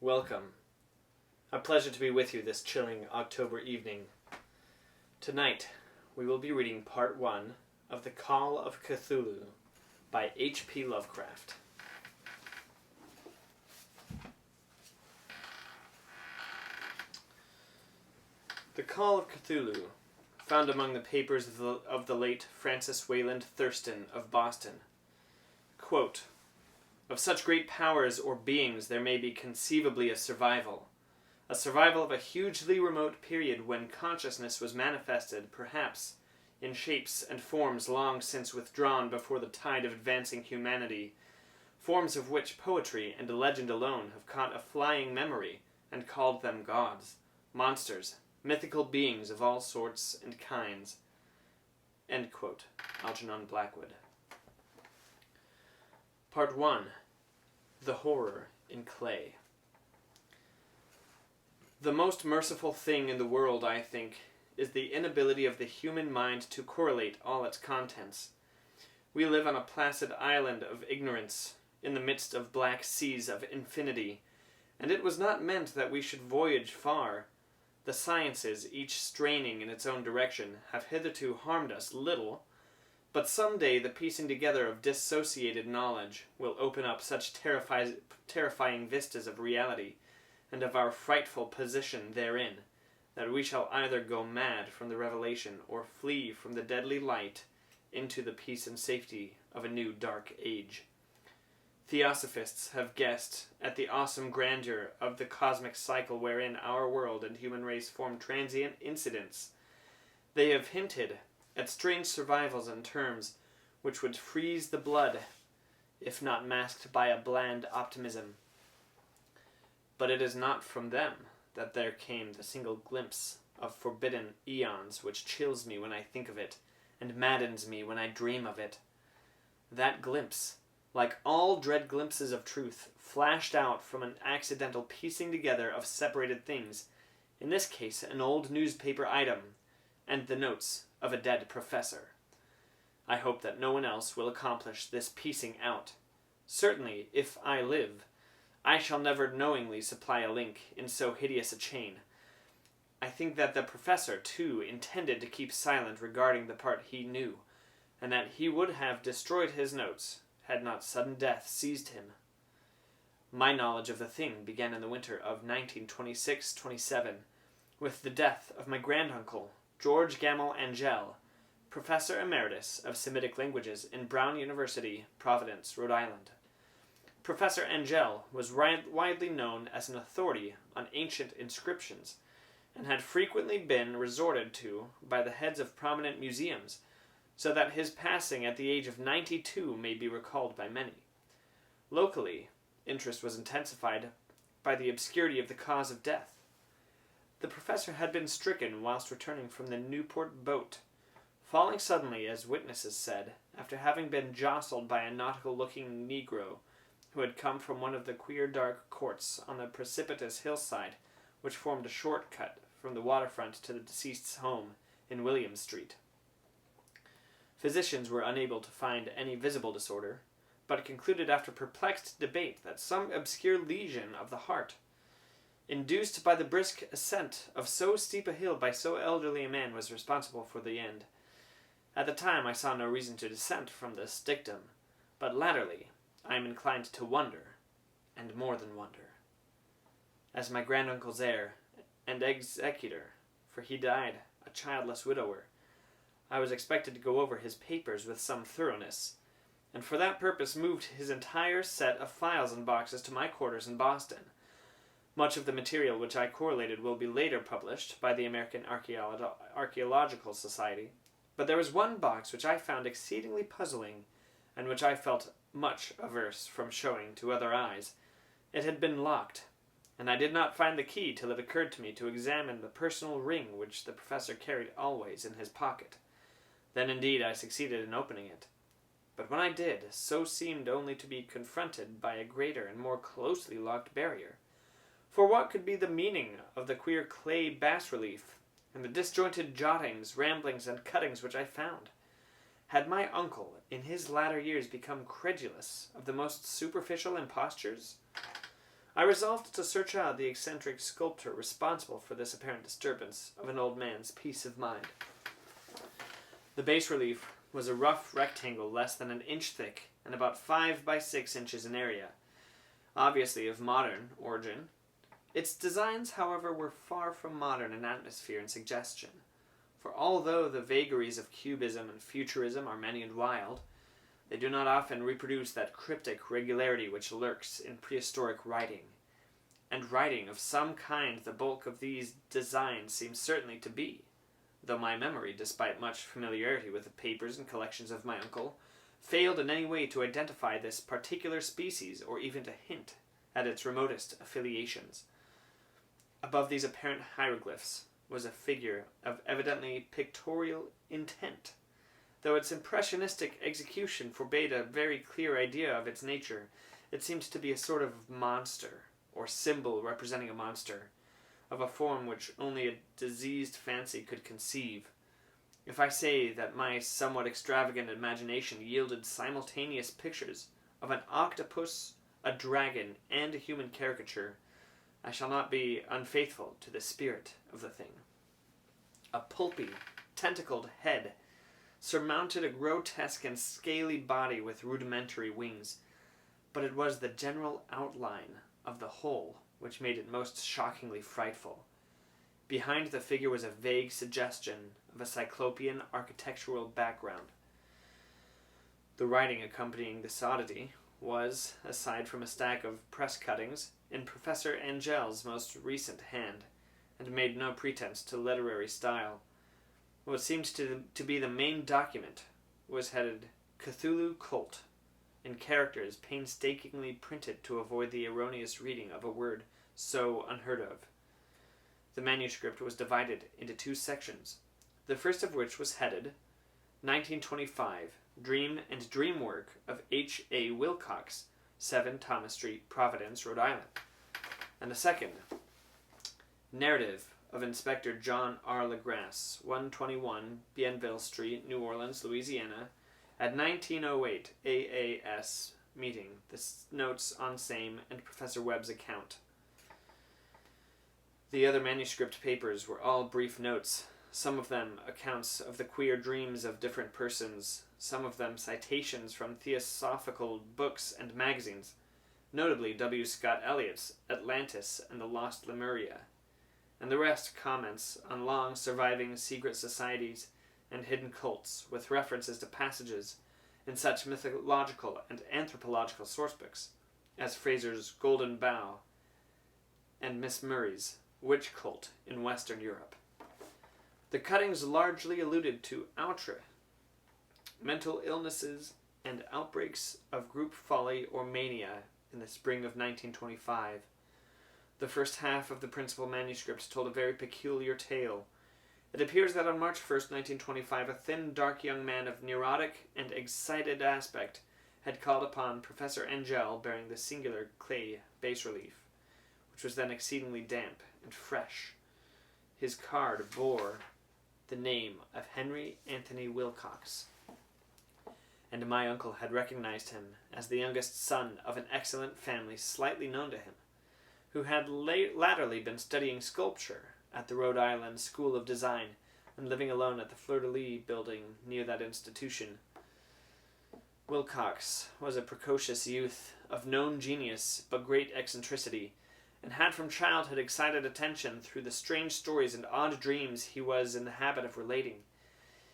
Welcome. A pleasure to be with you this chilling October evening. Tonight, we will be reading part 1 of The Call of Cthulhu by H.P. Lovecraft. The Call of Cthulhu, found among the papers of the late Francis Wayland Thurston of Boston. Quote, "Of such great powers or beings there may be conceivably a survival of a hugely remote period when consciousness was manifested, perhaps, in shapes and forms long since withdrawn before the tide of advancing humanity, forms of which poetry and legend alone have caught a flying memory and called them gods, monsters, mythical beings of all sorts and kinds." End quote. Algernon Blackwood. Part 1. The Horror in Clay. The most merciful thing in the world, I think, is the inability of the human mind to correlate all its contents. We live on a placid island of ignorance, in the midst of black seas of infinity, and it was not meant that we should voyage far. The sciences, each straining in its own direction, have hitherto harmed us little, but some day the piecing together of dissociated knowledge will open up such terrifying vistas of reality, and of our frightful position therein, that we shall either go mad from the revelation, or flee from the deadly light into the peace and safety of a new dark age. Theosophists have guessed at the awesome grandeur of the cosmic cycle wherein our world and human race form transient incidents. They have hinted at strange survivals and terms which would freeze the blood, if not masked by a bland optimism. But it is not from them that there came the single glimpse of forbidden eons which chills me when I think of it, and maddens me when I dream of it. That glimpse, like all dread glimpses of truth, flashed out from an accidental piecing together of separated things, in this case an old newspaper item, and the notes of a dead professor. I hope that no one else will accomplish this piecing out. Certainly, if I live, I shall never knowingly supply a link in so hideous a chain. I think that the professor, too, intended to keep silent regarding the part he knew, and that he would have destroyed his notes had not sudden death seized him. My knowledge of the thing began in the winter of 1926-27, with the death of my granduncle, George Gammell Angell, Professor Emeritus of Semitic Languages in Brown University, Providence, Rhode Island. Professor Angell was widely known as an authority on ancient inscriptions, and had frequently been resorted to by the heads of prominent museums, so that his passing at the age of 92 may be recalled by many. Locally, interest was intensified by the obscurity of the cause of death. The professor had been stricken whilst returning from the Newport boat, falling suddenly, as witnesses said, after having been jostled by a nautical-looking Negro who had come from one of the queer dark courts on the precipitous hillside which formed a short-cut from the waterfront to the deceased's home in William Street. Physicians were unable to find any visible disorder, but concluded after perplexed debate that some obscure lesion of the heart, induced by the brisk ascent of so steep a hill by so elderly a man, was responsible for the end. At the time I saw no reason to dissent from this dictum, but latterly I am inclined to wonder, and more than wonder. As my granduncle's heir and executor, for he died a childless widower, I was expected to go over his papers with some thoroughness, and for that purpose moved his entire set of files and boxes to my quarters in Boston. Much of the material which I correlated will be later published by the American Archaeological Society, but there was one box which I found exceedingly puzzling, and which I felt much averse from showing to other eyes. It had been locked, and I did not find the key till it occurred to me to examine the personal ring which the professor carried always in his pocket. Then indeed I succeeded in opening it. But when I did, so seemed only to be confronted by a greater and more closely locked barrier. For what could be the meaning of the queer clay bas-relief, and the disjointed jottings, ramblings, and cuttings which I found? Had my uncle, in his latter years, become credulous of the most superficial impostures? I resolved to search out the eccentric sculptor responsible for this apparent disturbance of an old man's peace of mind. The bas-relief was a rough rectangle less than an inch thick and about 5 by 6 inches in area, obviously of modern origin. Its designs, however, were far from modern in atmosphere and suggestion, for although the vagaries of cubism and futurism are many and wild, they do not often reproduce that cryptic regularity which lurks in prehistoric writing. And writing of some kind the bulk of these designs seems certainly to be, though my memory, despite much familiarity with the papers and collections of my uncle, failed in any way to identify this particular species or even to hint at its remotest affiliations. Above these apparent hieroglyphs was a figure of evidently pictorial intent, though its impressionistic execution forbade a very clear idea of its nature. It seemed to be a sort of monster, or symbol representing a monster, of a form which only a diseased fancy could conceive. If I say that my somewhat extravagant imagination yielded simultaneous pictures of an octopus, a dragon, and a human caricature, I shall not be unfaithful to the spirit of the thing. A pulpy, tentacled head surmounted a grotesque and scaly body with rudimentary wings, but it was the general outline of the whole which made it most shockingly frightful. Behind the figure was a vague suggestion of a cyclopean architectural background. The writing accompanying this oddity was, aside from a stack of press cuttings, in Professor Angel's most recent hand, and made no pretense to literary style. What seemed to be the main document was headed Cthulhu Cult, in characters painstakingly printed to avoid the erroneous reading of a word so unheard of. The manuscript was divided into 2 sections, the first of which was headed 1925, Dream and Dream Work of H.A. Wilcox, 7 Thomas Street, Providence, Rhode Island, and the second, Narrative of Inspector John R. LeGrasse, 121 Bienville Street, New Orleans, Louisiana, at 1908 AAS meeting, the notes on same, and Professor Webb's account. The other manuscript papers were all brief notes, some of them accounts of the queer dreams of different persons, some of them citations from theosophical books and magazines, notably W. Scott Eliot's Atlantis and the Lost Lemuria, and the rest comments on long surviving secret societies and hidden cults, with references to passages in such mythological and anthropological sourcebooks as Fraser's Golden Bough and Miss Murray's Witch Cult in Western Europe. The cuttings largely alluded to outre, mental illnesses, and outbreaks of group folly or mania in the spring of 1925. The first half of the principal manuscript told a very peculiar tale. It appears that on March 1st, 1925, a thin, dark young man of neurotic and excited aspect had called upon Professor Angel bearing the singular clay bas-relief, which was then exceedingly damp and fresh. His card bore the name of Henry Anthony Wilcox, and my uncle had recognized him as the youngest son of an excellent family slightly known to him, who had latterly been studying sculpture at the Rhode Island School of Design and living alone at the Fleur-de-Lis building near that institution. Wilcox was a precocious youth of known genius but great eccentricity, and had from childhood excited attention through the strange stories and odd dreams he was in the habit of relating.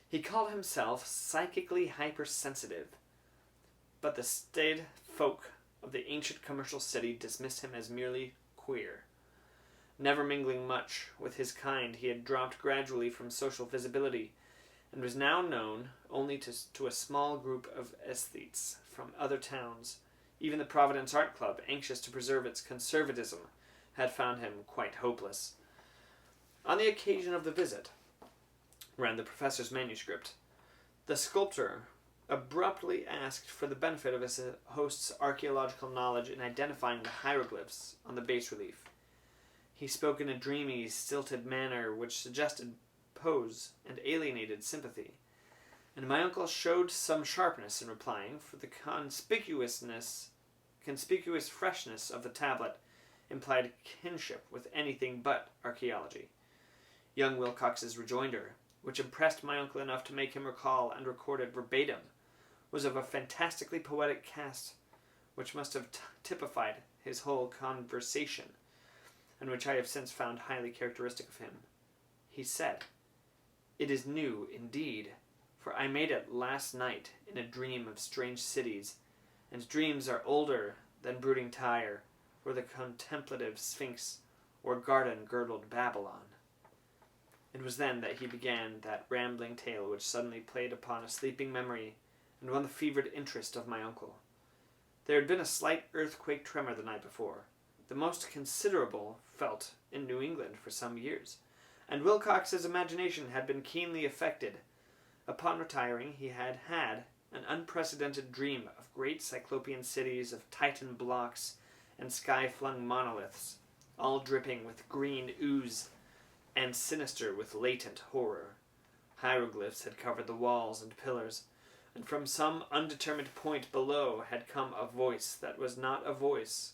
He called himself psychically hypersensitive, but the staid folk of the ancient commercial city dismissed him as merely queer. Never mingling much with his kind, he had dropped gradually from social visibility, and was now known only to a small group of aesthetes from other towns. Even the Providence Art Club, anxious to preserve its conservatism, had found him quite hopeless. On the occasion of the visit, ran the professor's manuscript, the sculptor abruptly asked for the benefit of his host's archaeological knowledge in identifying the hieroglyphs on the bas-relief. He spoke in a dreamy, stilted manner which suggested pose and alienated sympathy, and my uncle showed some sharpness in replying, for the conspicuous freshness of the tablet implied kinship with anything but archaeology. Young Wilcox's rejoinder, which impressed my uncle enough to make him recall and record it verbatim, was of a fantastically poetic cast, which must have typified his whole conversation, and which I have since found highly characteristic of him. He said, "It is new, indeed, for I made it last night in a dream of strange cities, and dreams are older than brooding Tyre, or the contemplative Sphinx, or garden-girdled Babylon." It was then that he began that rambling tale which suddenly played upon a sleeping memory and won the fevered interest of my uncle. There had been a slight earthquake tremor the night before, the most considerable felt in New England for some years, and Wilcox's imagination had been keenly affected. Upon retiring, he had had an unprecedented dream of great cyclopean cities of Titan blocks and sky-flung monoliths, all dripping with green ooze and sinister with latent horror. Hieroglyphs had covered the walls and pillars, and from some undetermined point below had come a voice that was not a voice,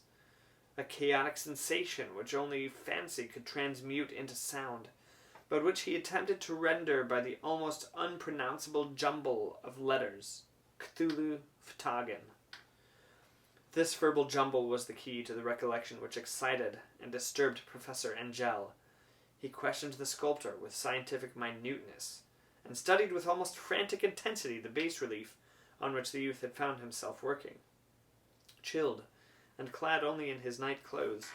a chaotic sensation which only fancy could transmute into sound, but which he attempted to render by the almost unpronounceable jumble of letters, Cthulhu Phtagon. This verbal jumble was the key to the recollection which excited and disturbed Professor Angell. He questioned the sculptor with scientific minuteness, and studied with almost frantic intensity the bas-relief on which the youth had found himself working. Chilled, and clad only in his night clothes,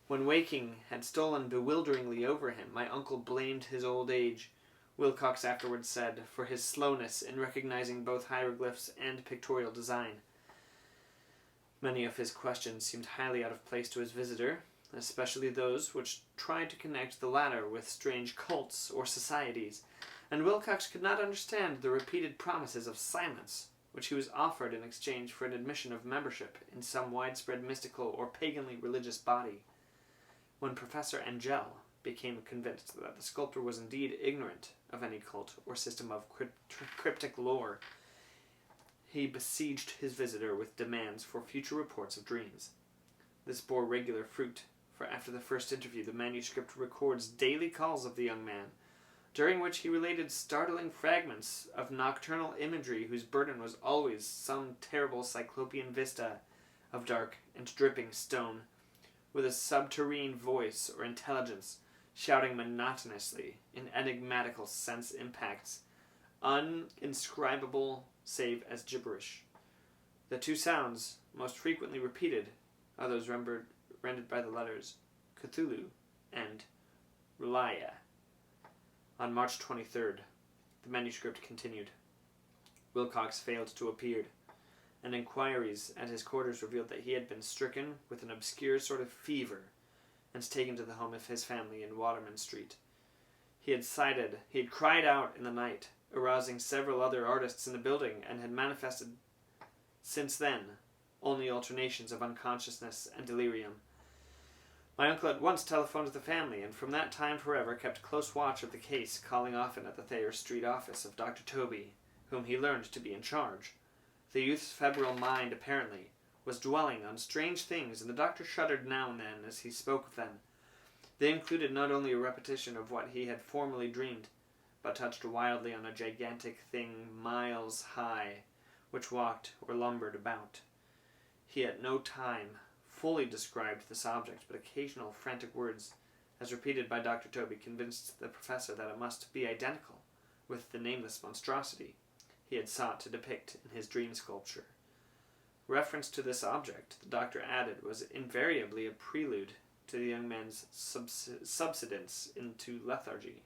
when waking had stolen bewilderingly over him, my uncle blamed his old age, Wilcox afterwards said, for his slowness in recognizing both hieroglyphs and pictorial design. Many of his questions seemed highly out of place to his visitor, especially those which tried to connect the latter with strange cults or societies, and Wilcox could not understand the repeated promises of silence which he was offered in exchange for an admission of membership in some widespread mystical or paganly religious body. When Professor Angell became convinced that the sculptor was indeed ignorant of any cult or system of cryptic lore, he besieged his visitor with demands for future reports of dreams. This bore regular fruit, for after the first interview the manuscript records daily calls of the young man, during which he related startling fragments of nocturnal imagery whose burden was always some terrible cyclopean vista of dark and dripping stone, with a subterrene voice or intelligence shouting monotonously in enigmatical sense impacts, uninscribable save as gibberish. The two sounds most frequently repeated are those rendered by the letters Cthulhu and Relaya. On March 23rd, the manuscript continued. Wilcox failed to appear, and inquiries at his quarters revealed that he had been stricken with an obscure sort of fever and taken to the home of his family in Waterman Street. He had cried out in the night, arousing several other artists in the building, and had manifested since then only alternations of unconsciousness and delirium. My uncle at once telephoned to the family, and from that time forever kept close watch of the case, calling often at the Thayer Street office of Dr. Toby, whom he learned to be in charge. The youth's febrile mind, apparently, was dwelling on strange things, and the doctor shuddered now and then as he spoke of them. They included not only a repetition of what he had formerly dreamed, but touched wildly on a gigantic thing miles high, which walked or lumbered about. He at no time fully described this object, but occasional frantic words, as repeated by Dr. Toby, convinced the professor that it must be identical with the nameless monstrosity he had sought to depict in his dream sculpture. Reference to this object, the doctor added, was invariably a prelude to the young man's subsidence into lethargy.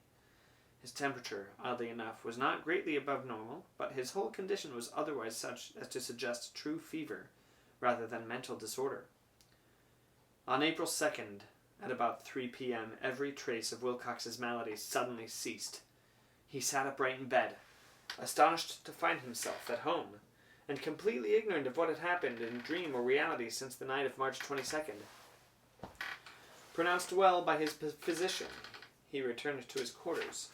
His temperature, oddly enough, was not greatly above normal, but his whole condition was otherwise such as to suggest true fever rather than mental disorder. On April 2nd, at about 3 p.m., every trace of Wilcox's malady suddenly ceased. He sat upright in bed, astonished to find himself at home, and completely ignorant of what had happened in dream or reality since the night of March 22nd. Pronounced well by his physician, he returned to his quarters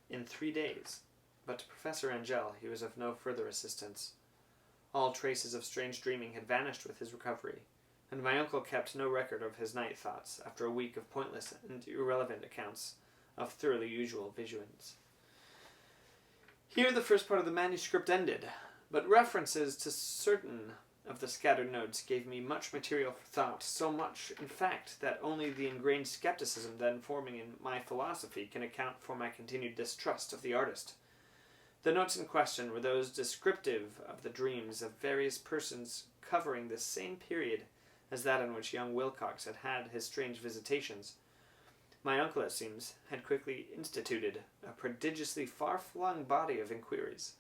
in 3 days, but to Professor Angell he was of no further assistance. All traces of strange dreaming had vanished with his recovery, and my uncle kept no record of his night thoughts after a week of pointless and irrelevant accounts of thoroughly usual visions. Here the first part of the manuscript ended, but references to certain of the scattered notes gave me much material for thought, so much, in fact, that only the ingrained skepticism then forming in my philosophy can account for my continued distrust of the artist. The notes in question were those descriptive of the dreams of various persons covering the same period as that in which young Wilcox had had his strange visitations. My uncle, it seems, had quickly instituted a prodigiously far-flung body of inquiries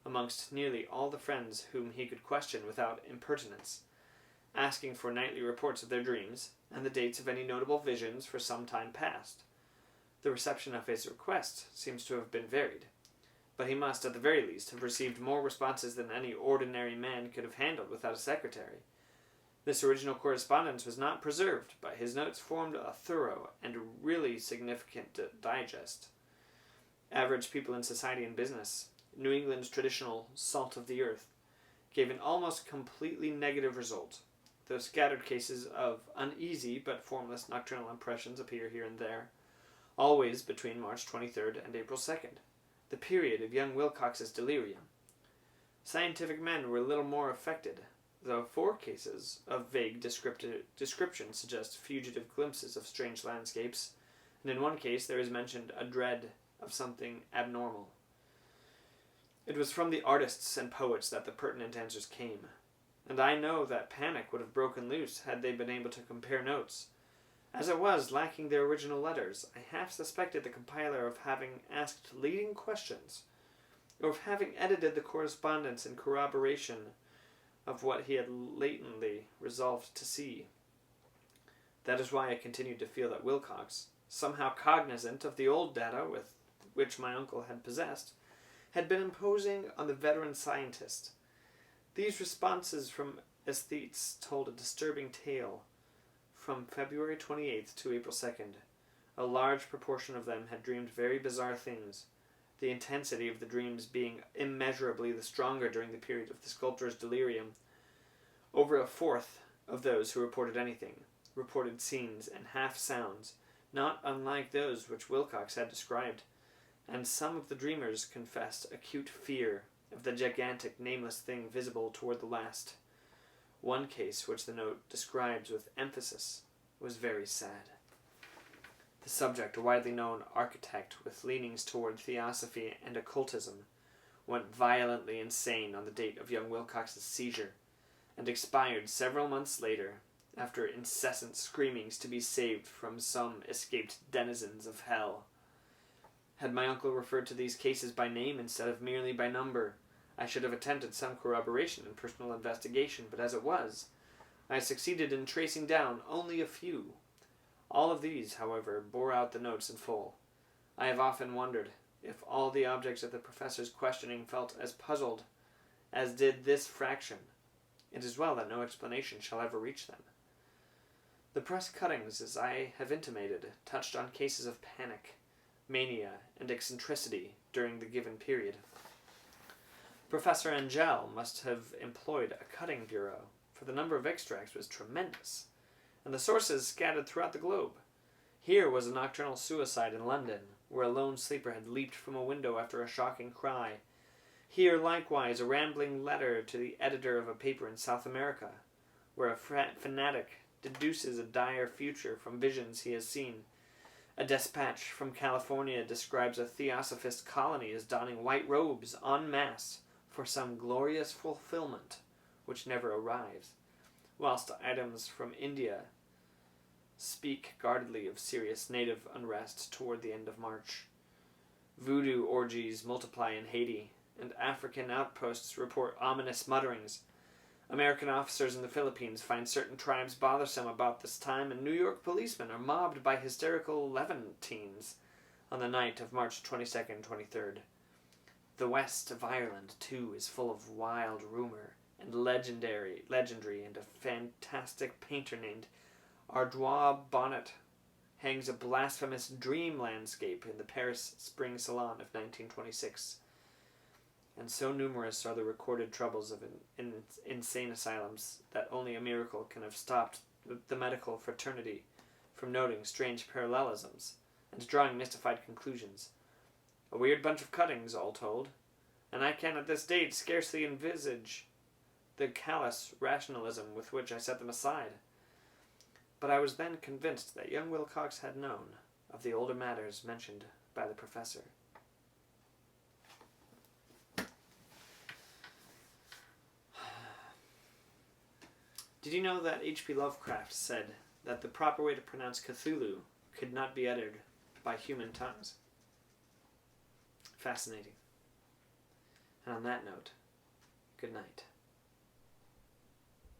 amongst nearly all the friends whom he could question without impertinence, asking for nightly reports of their dreams and the dates of any notable visions for some time past. The reception of his request seems to have been varied, but he must, at the very least, have received more responses than any ordinary man could have handled without a secretary. This original correspondence was not preserved, but his notes formed a thorough and really significant digest. Average people in society and business, New England's traditional salt of the earth, gave an almost completely negative result, though scattered cases of uneasy but formless nocturnal impressions appear here and there, always between March 23rd and April 2nd, the period of young Wilcox's delirium. Scientific men were little more affected, though 4 cases of vague description suggest fugitive glimpses of strange landscapes, and in one case there is mentioned a dread of something abnormal. It was from the artists and poets that the pertinent answers came, and I know that panic would have broken loose had they been able to compare notes. As it was, lacking their original letters, I half suspected the compiler of having asked leading questions, or of having edited the correspondence in corroboration of what he had latently resolved to see. That is why I continued to feel that Wilcox, somehow cognizant of the old data with which my uncle had possessed, had been imposing on the veteran scientist. These responses from aesthetes told a disturbing tale. From February 28th to April 2nd, a large proportion of them had dreamed very bizarre things, the intensity of the dreams being immeasurably the stronger during the period of the sculptor's delirium. Over a fourth of those who reported anything reported scenes and half-sounds, not unlike those which Wilcox had described, and some of the dreamers confessed acute fear of the gigantic nameless thing visible toward the last. One case, which the note describes with emphasis, was very sad. The subject, a widely known architect with leanings toward theosophy and occultism, went violently insane on the date of young Wilcox's seizure, and expired several months later, after incessant screamings to be saved from some escaped denizens of hell. Had my uncle referred to these cases by name instead of merely by number, I should have attempted some corroboration and personal investigation, but as it was, I succeeded in tracing down only a few. All of these, however, bore out the notes in full. I have often wondered if all the objects of the professor's questioning felt as puzzled as did this fraction. It is well that no explanation shall ever reach them. The press cuttings, as I have intimated, touched on cases of panic, mania, and eccentricity during the given period. Professor Angell must have employed a cutting bureau, for the number of extracts was tremendous, and the sources scattered throughout the globe. Here was a nocturnal suicide in London, where a lone sleeper had leaped from a window after a shocking cry. Here, likewise, a rambling letter to the editor of a paper in South America, where a fanatic deduces a dire future from visions he has seen. A dispatch from California describes a theosophist colony as donning white robes en masse for some glorious fulfillment which never arrives, whilst items from India speak guardedly of serious native unrest toward the end of March. Voodoo orgies multiply in Haiti, and African outposts report ominous mutterings. American officers in the Philippines find certain tribes bothersome about this time, and New York policemen are mobbed by hysterical Levantines on the night of March 22nd, 23rd. The west of Ireland, too, is full of wild rumor and legendary, and a fantastic painter named Ardois Bonnet hangs a blasphemous dream landscape in the Paris Spring Salon of 1926. and so numerous are the recorded troubles of insane asylums that only a miracle can have stopped the medical fraternity from noting strange parallelisms and drawing mystified conclusions. A weird bunch of cuttings, all told, and I can at this date scarcely envisage the callous rationalism with which I set them aside. But I was then convinced that young Wilcox had known of the older matters mentioned by the professor. Did you know that H.P. Lovecraft said that the proper way to pronounce Cthulhu could not be uttered by human tongues? Fascinating. And on that note, good night.